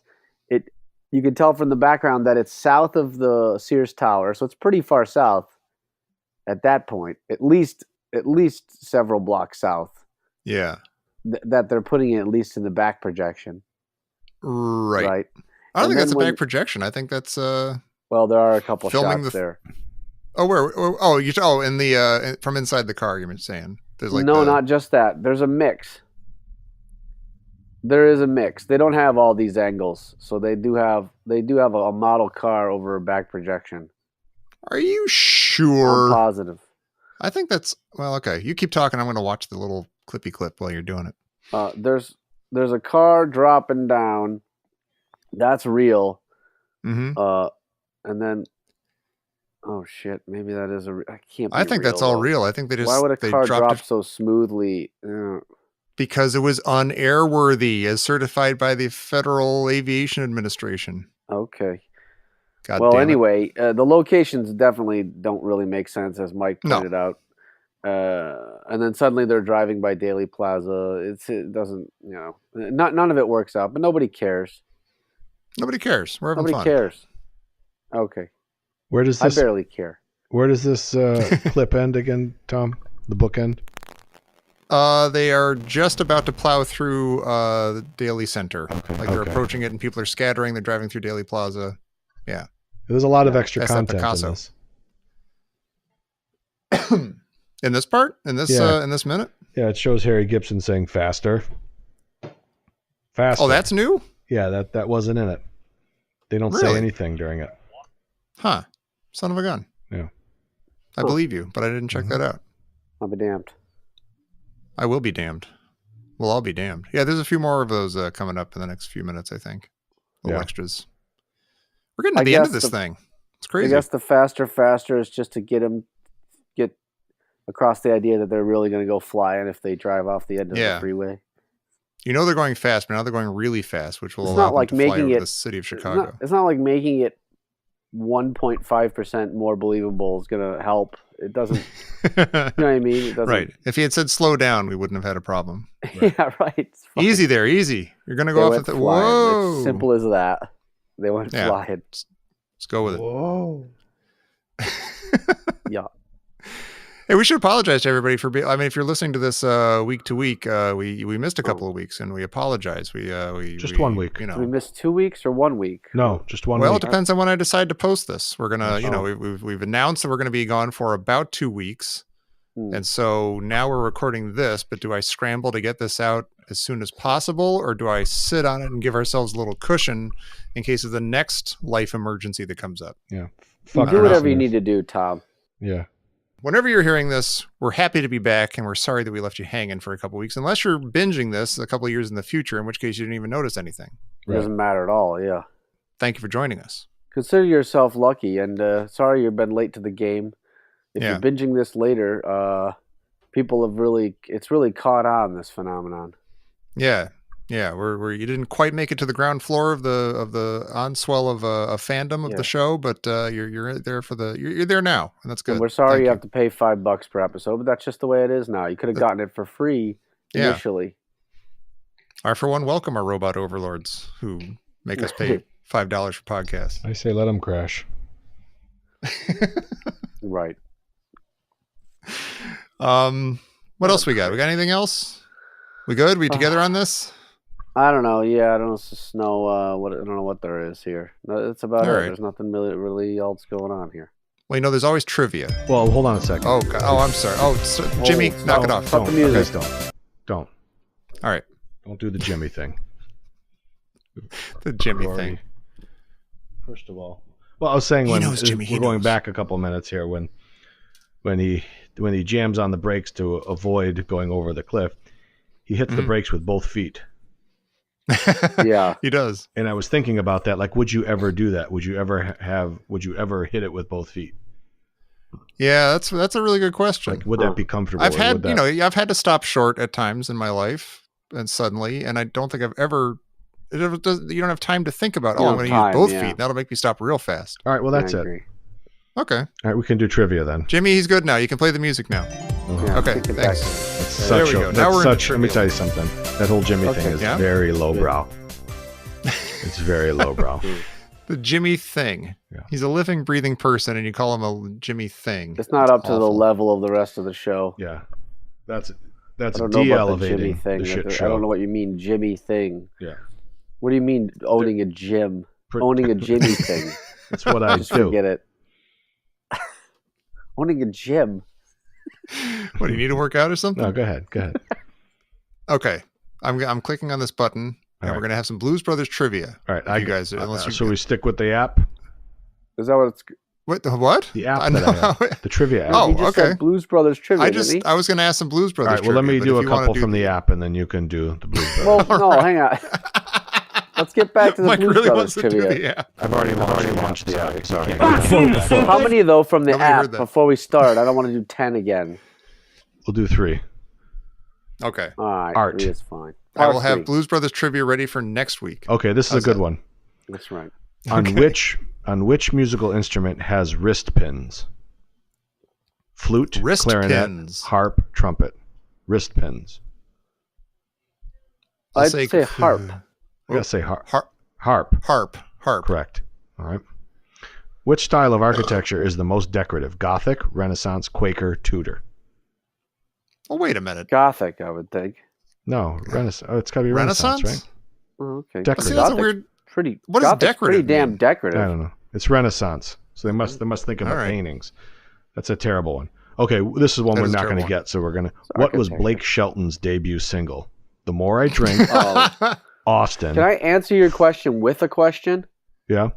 Speaker 5: you can tell from the background that it's south of the Sears Tower, so it's pretty far south. at that point, at least several blocks south.
Speaker 3: Yeah.
Speaker 5: That they're putting it at least in the back projection.
Speaker 3: Right. I don't think that's a back projection. I think that's
Speaker 5: well, there are a couple
Speaker 3: filming
Speaker 5: shots there.
Speaker 3: Oh, where? Oh, in the from inside the car. You're saying there's like
Speaker 5: not just that. There's a mix. There is a mix. They don't have all these angles, so they do have a model car over a back projection.
Speaker 3: Are you sure?
Speaker 5: I'm positive.
Speaker 3: I think that's okay. You keep talking. I'm going to watch the little clippy clip while you're doing it.
Speaker 5: There's a car dropping down. That's real.
Speaker 3: Mm-hmm.
Speaker 5: And then, oh shit, maybe that is I can't.
Speaker 3: I think that's all real. I think they just.
Speaker 5: Why would a car drop so smoothly?
Speaker 3: Because it was unairworthy, as certified by the Federal Aviation Administration.
Speaker 5: Okay.
Speaker 3: God
Speaker 5: well,
Speaker 3: damn
Speaker 5: anyway, the locations definitely don't really make sense, as Mike pointed out. And then suddenly they're driving by Daley Plaza. It doesn't, none of it works out, but nobody cares.
Speaker 3: Nobody cares. We're having fun.
Speaker 5: Nobody cares. Okay.
Speaker 4: Where does this?
Speaker 5: I barely care.
Speaker 4: Where does this clip end again, Tom? The book end?
Speaker 3: They are just about to plow through the Daley Center.
Speaker 4: Okay.
Speaker 3: They're approaching it, and people are scattering. They're driving through Daley Plaza. Yeah.
Speaker 4: There's a lot of extra content in this.
Speaker 3: In this part? In this minute?
Speaker 4: Yeah, it shows Harry Gibson saying faster. Faster.
Speaker 3: Oh, that's new?
Speaker 4: Yeah, that wasn't in it. They don't say anything during it.
Speaker 3: Huh. Son of a gun.
Speaker 4: Yeah.
Speaker 3: I believe you, but I didn't check that out.
Speaker 5: I'll be damned.
Speaker 3: I will be damned. We'll all be damned. Yeah, there's a few more of those coming up in the next few minutes, I think. Little extras. We're getting to the end of this thing. It's crazy.
Speaker 5: I guess the faster is just to get across the idea that they're really going to go flying if they drive off the end of the freeway.
Speaker 3: They're going fast, but now they're going really fast, which will allow them to fly over the city of Chicago.
Speaker 5: It's not like making it 1.5% more believable is going to help. It doesn't. You know what I mean? It doesn't.
Speaker 3: Right. If he had said slow down, we wouldn't have had a problem.
Speaker 5: Right. Yeah, right.
Speaker 3: Easy there, easy. You're going to go off at the whoa.
Speaker 5: It's simple as that. They went flying.
Speaker 3: Let's go with it.
Speaker 4: Whoa.
Speaker 5: Yeah.
Speaker 3: Hey, we should apologize to everybody for if you're listening to this week to week, we missed a couple of weeks, and we apologize. We
Speaker 4: 1 week.
Speaker 5: We missed 2 weeks or 1 week?
Speaker 4: No, just 1 week.
Speaker 3: Well, it depends on when I decide to post this. We're gonna, we've announced that we're gonna be gone for about 2 weeks, and so now we're recording this. But do I scramble to get this out as soon as possible, or do I sit on it and give ourselves a little cushion in case of the next life emergency that comes up?
Speaker 4: Yeah,
Speaker 5: do whatever you need to do, Tom.
Speaker 4: Yeah.
Speaker 3: Whenever you're hearing this, we're happy to be back, and we're sorry that we left you hanging for a couple of weeks, unless you're binging this a couple of years in the future, in which case you didn't even notice anything.
Speaker 5: It doesn't matter at all, yeah.
Speaker 3: Thank you for joining us.
Speaker 5: Consider yourself lucky, and sorry you've been late to the game. If you're binging this later, people have it's really caught on, this phenomenon.
Speaker 3: Yeah. Yeah, you didn't quite make it to the ground floor of the onswell of a fandom of the show, but you're there you're there now, and that's good.
Speaker 5: And we're sorry you have to pay $5 per episode, but that's just the way it is now. You could have gotten it for free initially.
Speaker 3: I, for one, welcome our robot overlords who make us pay $5 for podcasts.
Speaker 4: I say let them crash.
Speaker 5: Right.
Speaker 3: What else we got? We got anything else? We good? We together on this?
Speaker 5: I don't know. Yeah, I don't know. I don't know what there is here. No, that's about it. Right. There's nothing really else going on here.
Speaker 3: Well, there's always trivia.
Speaker 4: Well, hold on a second.
Speaker 3: Oh, God. I'm sorry. Oh, Jimmy, knock it off.
Speaker 5: Cut the music.
Speaker 4: Don't.
Speaker 3: All right.
Speaker 4: Don't do the Jimmy thing.
Speaker 3: The Jimmy thing.
Speaker 4: First of all, I was saying we're going back a couple minutes here when he jams on the brakes to avoid going over the cliff, he hits the brakes with both feet.
Speaker 5: Yeah,
Speaker 3: he does.
Speaker 4: And I was thinking about that. Like, would you ever do that? Would you ever hit it with both feet?
Speaker 3: Yeah, that's a really good question.
Speaker 4: Like, would that be comfortable?
Speaker 3: I've had to stop short at times in my life, and suddenly, and I don't think I've ever. You don't have time to think about. I'm going to use both feet. That'll make me stop real fast.
Speaker 4: All right. Well, that's it.
Speaker 3: Okay.
Speaker 4: All right, we can do trivia then.
Speaker 3: Jimmy, he's good now. You can play the music now.
Speaker 5: Yeah,
Speaker 3: okay, thanks.
Speaker 4: There we go. Now we're let me tell you something. That whole Jimmy thing is very lowbrow. It's very lowbrow.
Speaker 3: The Jimmy Thing.
Speaker 4: Yeah.
Speaker 3: He's a living, breathing person, and you call him a Jimmy Thing.
Speaker 5: It's not up to the
Speaker 3: awful.
Speaker 5: level of the rest of the show.
Speaker 4: Yeah, that's
Speaker 5: I don't know about the Jimmy
Speaker 4: de-elevating
Speaker 5: thing.
Speaker 4: the shit show.
Speaker 5: I don't know what you mean, Jimmy Thing.
Speaker 4: Yeah,
Speaker 5: What do you mean owning a gym? Owning a Jimmy thing.
Speaker 4: that's what I
Speaker 5: Just
Speaker 4: do.
Speaker 5: forget it. Owning a gym.
Speaker 3: What, do you need to work out or something?
Speaker 4: No, go ahead.
Speaker 3: Okay. I'm clicking on this button, and
Speaker 4: All
Speaker 3: we're
Speaker 4: right.
Speaker 3: going to have some Blues Brothers trivia.
Speaker 4: All right,
Speaker 3: You guys, unless you...
Speaker 4: so we stick with the app,
Speaker 5: Is that what it's?
Speaker 3: What?
Speaker 4: the app
Speaker 3: I
Speaker 4: that I
Speaker 3: know.
Speaker 4: have, the trivia app.
Speaker 3: Oh,
Speaker 5: he just
Speaker 3: okay.
Speaker 5: said Blues Brothers trivia. Didn't he?
Speaker 3: I was going to ask some Blues
Speaker 4: All
Speaker 3: Brothers
Speaker 4: right. Well, let me
Speaker 3: trivia,
Speaker 4: do
Speaker 3: but
Speaker 4: a
Speaker 3: if you wanna
Speaker 4: couple
Speaker 3: do-
Speaker 4: from the app, and then you can do the Blues Brothers.
Speaker 5: Well, no, hang on. Let's get back to the
Speaker 3: Mike
Speaker 5: Blues
Speaker 3: really
Speaker 5: Brothers
Speaker 3: wants to do
Speaker 5: trivia.
Speaker 3: the app.
Speaker 4: I've already launched the app. Sorry.
Speaker 5: How many though from the
Speaker 3: Nobody
Speaker 5: app
Speaker 3: heard that.
Speaker 5: before we start? I don't want to do 10 again.
Speaker 4: We'll do 3.
Speaker 3: Okay.
Speaker 5: All right,
Speaker 4: Art.
Speaker 5: 3 is fine.
Speaker 3: I will
Speaker 5: Part
Speaker 3: have
Speaker 5: three.
Speaker 3: Blues Brothers trivia ready for next week.
Speaker 4: Okay, this is
Speaker 3: How's
Speaker 4: a good
Speaker 3: that?
Speaker 4: one.
Speaker 5: That's right.
Speaker 4: On
Speaker 3: Okay.
Speaker 4: which musical instrument has wrist pins? Flute,
Speaker 3: Wrist
Speaker 4: clarinet,
Speaker 3: pins.
Speaker 4: harp, trumpet. Wrist pins.
Speaker 3: I'll
Speaker 5: I'd say harp.
Speaker 4: I gotta say harp.
Speaker 3: Harp.
Speaker 4: Harp.
Speaker 3: Harp.
Speaker 4: Correct. All right. Which style of architecture is the most decorative? Gothic, Renaissance, Quaker, Tudor?
Speaker 3: Oh, wait a minute.
Speaker 5: Gothic, I would think.
Speaker 4: No, Renaissance. Oh, it's got to be Renaissance,
Speaker 3: Renaissance?
Speaker 5: Oh, okay.
Speaker 4: Decorative.
Speaker 3: But see, that's a
Speaker 5: Gothic's
Speaker 3: weird...
Speaker 5: Pretty.
Speaker 3: What does
Speaker 5: Gothic's pretty
Speaker 3: decorative
Speaker 5: damn
Speaker 3: mean?
Speaker 5: decorative.
Speaker 4: right? I don't know. It's Renaissance, so they must think about
Speaker 3: All right.
Speaker 4: paintings. That's a terrible one. Okay, this is one
Speaker 3: That
Speaker 4: we're
Speaker 3: is a
Speaker 4: not going to
Speaker 3: terrible
Speaker 4: get, so we're going to. What was
Speaker 5: architecture.
Speaker 4: Blake Shelton's debut single? The More I Drink,
Speaker 5: Oh.
Speaker 4: Austin.
Speaker 5: Can I answer your question with a question?
Speaker 4: Yeah,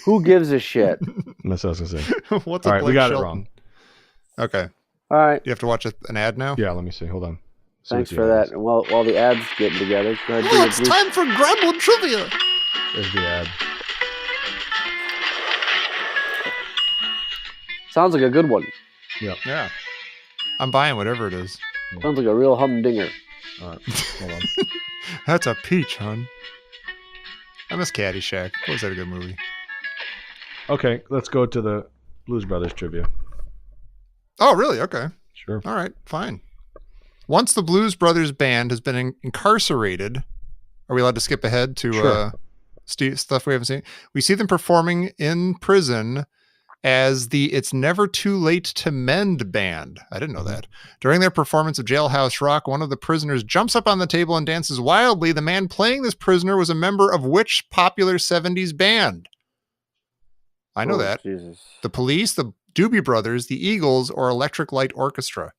Speaker 5: Who gives a shit?
Speaker 4: that's what I was going to say.
Speaker 3: What's
Speaker 4: All
Speaker 3: a
Speaker 4: right, we
Speaker 3: Blake
Speaker 4: got it
Speaker 3: Shelton?
Speaker 4: wrong.
Speaker 3: Okay.
Speaker 5: All right.
Speaker 3: You have to watch an ad now?
Speaker 4: Yeah, let me see. Hold on. See
Speaker 5: Thanks
Speaker 4: what
Speaker 5: for
Speaker 4: the ad
Speaker 5: that.
Speaker 4: is.
Speaker 5: And while the ads getting together, go ahead and do
Speaker 3: Oh,
Speaker 5: your
Speaker 3: it's
Speaker 5: Blues-
Speaker 3: time for Gremlin Trivia.
Speaker 4: There's the ad.
Speaker 5: Sounds like a good one.
Speaker 3: Yeah. I'm buying whatever it is.
Speaker 5: Sounds like a real humdinger.
Speaker 4: All right, hold on.
Speaker 3: That's a peach, hon. I miss Caddyshack. Was that a good movie?
Speaker 4: Okay, let's go to the Blues Brothers trivia.
Speaker 3: Oh, really? Okay.
Speaker 4: Sure.
Speaker 3: All right. Fine. Once the Blues Brothers band has been incarcerated, are we allowed to skip ahead to
Speaker 4: Sure.
Speaker 3: stuff we haven't seen? We see them performing in prison as the It's Never Too Late to Mend band. I didn't know that. During their performance of Jailhouse Rock, one of the prisoners jumps up on the table and dances wildly. The man playing this prisoner was a member of which popular 70s band? I know
Speaker 5: Oh,
Speaker 3: that.
Speaker 5: Jesus.
Speaker 3: The Police, the Doobie Brothers, the Eagles, or Electric Light Orchestra.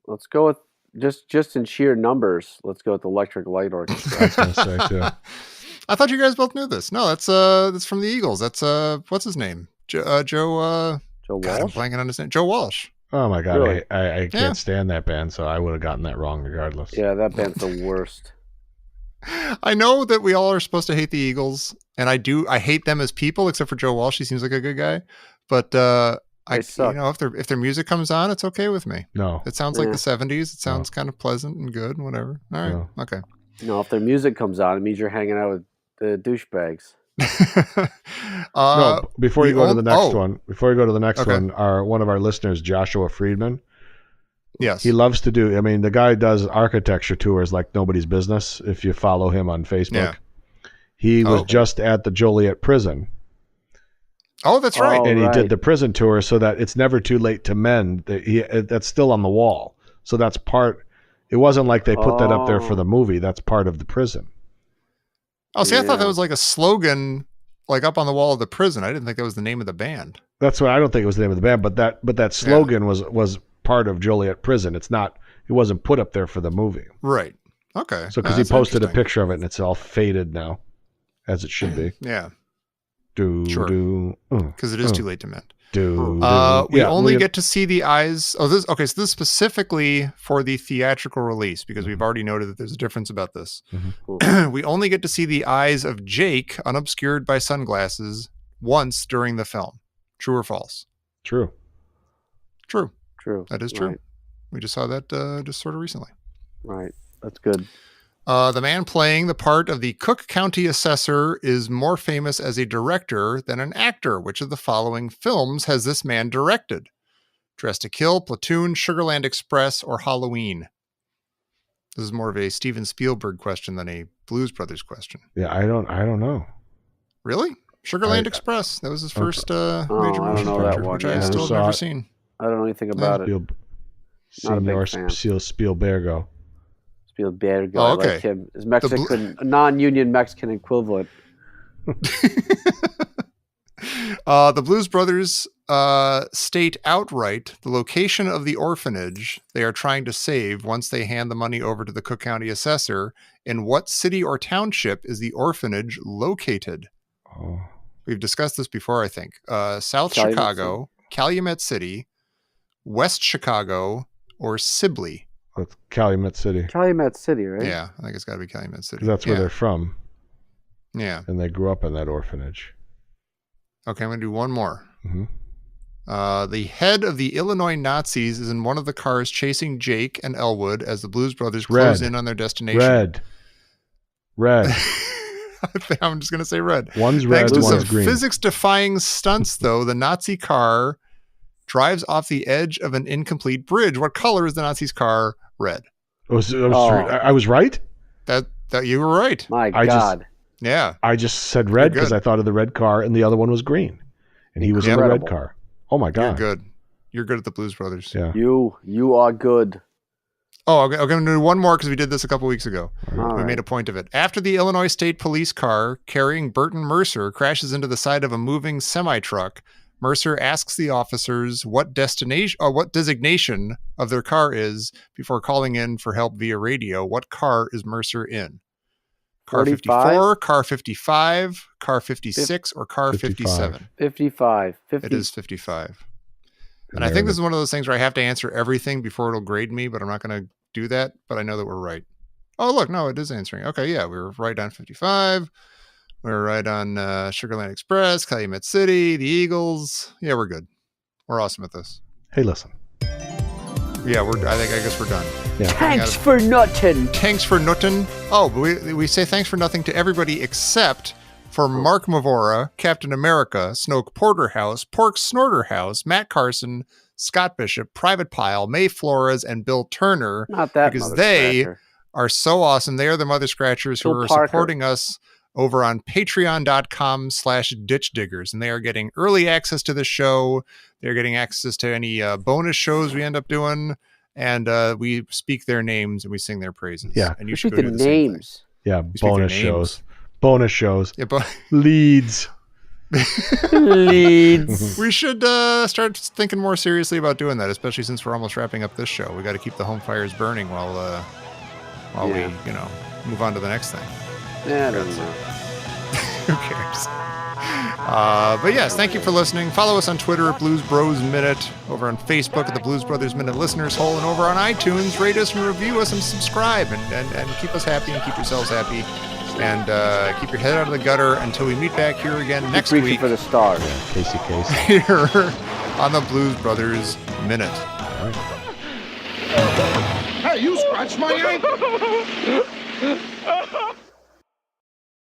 Speaker 5: Let's go with just in sheer numbers. Let's go with the Electric Light Orchestra.
Speaker 4: I was going to say too.
Speaker 3: I thought you guys both knew this. No, that's from the Eagles. That's what's his name? Joe.
Speaker 5: Joe
Speaker 3: God, I'm
Speaker 5: Walsh.
Speaker 3: blanking on his name. Joe Walsh.
Speaker 4: Oh my God,
Speaker 5: Really?
Speaker 4: I can't
Speaker 3: Yeah.
Speaker 4: stand that band, so I would have gotten that wrong regardless.
Speaker 5: Yeah, that band's the worst.
Speaker 3: I know that we all are supposed to hate the Eagles, and I do. I hate them as people, except for Joe Walsh. He seems like a good guy, but
Speaker 5: They suck.
Speaker 3: if their music comes on, it's okay with me.
Speaker 4: No,
Speaker 3: It sounds like
Speaker 5: Yeah.
Speaker 3: the '70s. It sounds kind of pleasant and good, and whatever. All right,
Speaker 4: No.
Speaker 3: okay.
Speaker 5: No, if their music comes on, it means you're hanging out with the douchebags.
Speaker 4: no. Before you
Speaker 3: we
Speaker 4: go to
Speaker 3: own-
Speaker 4: the next
Speaker 3: oh.
Speaker 4: one,
Speaker 3: Okay.
Speaker 4: one of our listeners, Joshua Friedman,
Speaker 3: Yes.
Speaker 4: he loves to do. I mean, the guy does architecture tours like nobody's business. If you follow him on Facebook,
Speaker 3: Yeah.
Speaker 4: he was
Speaker 3: Oh.
Speaker 4: just at the Joliet prison,
Speaker 3: Oh, that's right.
Speaker 5: Oh,
Speaker 4: and he
Speaker 5: right.
Speaker 4: did the prison tour so that it's never too late to mend. That's still on the wall, so that's part. It wasn't like they put that up there for
Speaker 5: Oh.
Speaker 4: the movie. That's part of the prison.
Speaker 3: Oh, see, I thought that
Speaker 5: Yeah.
Speaker 3: was like a slogan, like up on the wall of the prison. I didn't think that was the name of the band.
Speaker 4: That's why I don't think it was the name of the band, but that slogan was part of Joliet Prison. It wasn't put up there for the movie.
Speaker 3: Right. Okay.
Speaker 4: So because he
Speaker 3: That's
Speaker 4: posted a
Speaker 3: interesting.
Speaker 4: picture of it and it's all faded now, as it should be.
Speaker 3: Yeah,
Speaker 4: Sure.
Speaker 3: because it is too late to mend. We
Speaker 4: Yeah,
Speaker 3: only get to see the eyes. Oh, this okay. So this is specifically for the theatrical release because we've already noted that there's a difference about this. We only get to see the eyes of Jake unobscured by sunglasses once during the film. True or false?
Speaker 4: True.
Speaker 3: True.
Speaker 5: True.
Speaker 3: That is true.
Speaker 5: Right.
Speaker 3: We just saw that just sort of recently.
Speaker 5: Right. That's good.
Speaker 3: The man playing the part of the Cook County assessor is more famous as a director than an actor. Which of the following films has this man directed? Dress to Kill, Platoon, Sugarland Express, or Halloween? This is more of a Steven Spielberg question than a Blues Brothers question.
Speaker 4: Yeah, I don't know.
Speaker 3: Really? Sugarland Express. That was his first major
Speaker 5: I don't
Speaker 3: motion
Speaker 5: know that
Speaker 3: picture,
Speaker 5: one.
Speaker 3: which
Speaker 5: Yeah.
Speaker 3: I still have
Speaker 4: Saw
Speaker 3: never
Speaker 4: it.
Speaker 3: seen.
Speaker 5: I don't know anything about it. Not a big fan.
Speaker 4: Spielbergo.
Speaker 5: Spielberg.
Speaker 3: Oh,
Speaker 5: I
Speaker 3: okay.
Speaker 5: like him. His Mexican, non-union Mexican equivalent.
Speaker 3: The Blues Brothers state outright the location of the orphanage they are trying to save once they hand the money over to the Cook County assessor. In what city or township is the orphanage located?
Speaker 4: Oh.
Speaker 3: We've discussed this before, I think. South
Speaker 5: Calumet
Speaker 3: Chicago, Calumet City, West Chicago, or Sibley.
Speaker 4: That's Calumet City.
Speaker 5: Calumet City, right?
Speaker 3: Yeah, I think it's got to be Calumet City.
Speaker 4: 'Cause that's where they're from.
Speaker 3: Yeah.
Speaker 4: And they grew up in that orphanage.
Speaker 3: Okay, I'm going to do one more.
Speaker 4: Mm-hmm.
Speaker 3: The head of the Illinois Nazis is in one of the cars chasing Jake and Elwood as the Blues Brothers close in on their destination.
Speaker 4: Red.
Speaker 3: I'm just going to say red.
Speaker 4: One's red,
Speaker 3: Thanks to
Speaker 4: one's
Speaker 3: some
Speaker 4: green.
Speaker 3: physics-defying stunts, though, the Nazi car drives off the edge of an incomplete bridge. What color is the Nazi's car? Red.
Speaker 4: I was right?
Speaker 3: That you were right.
Speaker 5: My God.
Speaker 3: Yeah.
Speaker 4: I just said red because I thought of the red car, and the other one was green. And he was in the red car. Oh, my God.
Speaker 3: You're good. You're good at the Blues Brothers.
Speaker 4: Yeah.
Speaker 5: You are good.
Speaker 3: Oh, okay. I'm going to do one more because we did this a couple weeks ago.
Speaker 5: All
Speaker 3: We
Speaker 5: right.
Speaker 3: made a point of it. After the Illinois State Police car carrying Burton Mercer crashes into the side of a moving semi-truck, Mercer asks the officers what designation of their car is before calling in for help via radio. What car is Mercer in? Car 54, car 55, car 56, or car 57?
Speaker 5: 55.
Speaker 3: It is 55. And I think this is one of those things where I have to answer everything before it'll grade me, but I'm not going to do that. But I know that we're right. Oh, look, no, it is answering. Okay, yeah, we were right on 55. We were right on Sugarland Express, Calumet City, the Eagles. Yeah, we're good. We're awesome at this.
Speaker 4: Hey, listen.
Speaker 3: Yeah, I guess we're done.
Speaker 4: Yeah.
Speaker 5: Thanks for nothing.
Speaker 3: Thanks for nothing. Oh, but we say thanks for nothing to everybody except for Mark Mavora, Captain America, Snoke Porterhouse, Pork Snorterhouse, Matt Carson, Scott Bishop, Private Pile, May Flores, and Bill Turner.
Speaker 5: Not that
Speaker 3: because
Speaker 5: mother
Speaker 3: they
Speaker 5: scratcher.
Speaker 3: are so awesome. They are the Mother Scratchers who
Speaker 5: Bill
Speaker 3: are
Speaker 5: Parker.
Speaker 3: supporting us over on patreon.com/ditchdiggers. And they are getting early access to the show. They're getting access to any bonus shows we end up doing. And we speak their names and we sing their praises.
Speaker 4: Yeah.
Speaker 3: And you should
Speaker 5: Speak
Speaker 3: go
Speaker 5: the
Speaker 3: do the same thing.
Speaker 5: names.
Speaker 4: Yeah,
Speaker 3: speak their
Speaker 4: bonus
Speaker 3: names.
Speaker 4: shows. Bonus shows.
Speaker 3: Yeah, but
Speaker 4: Leads.
Speaker 5: Leads.
Speaker 3: we should start thinking more seriously about doing that, especially since we're almost wrapping up this show. We got to keep the home fires burning while we, move on to the next thing.
Speaker 5: Yeah, I don't know.
Speaker 3: Who cares? But yes, thank you for listening. Follow us on Twitter at Blues Bros Minute, over on Facebook at the Blues Brothers Minute Listeners Hole, and over on iTunes. Rate us and review us and subscribe and keep us happy and keep yourselves happy. And keep your head out of the gutter until we meet back here again next
Speaker 5: Reaching
Speaker 3: week
Speaker 5: for the stars.
Speaker 4: Casey.
Speaker 3: here on the Blues Brothers Minute.
Speaker 2: Hey, you scratched my ankle!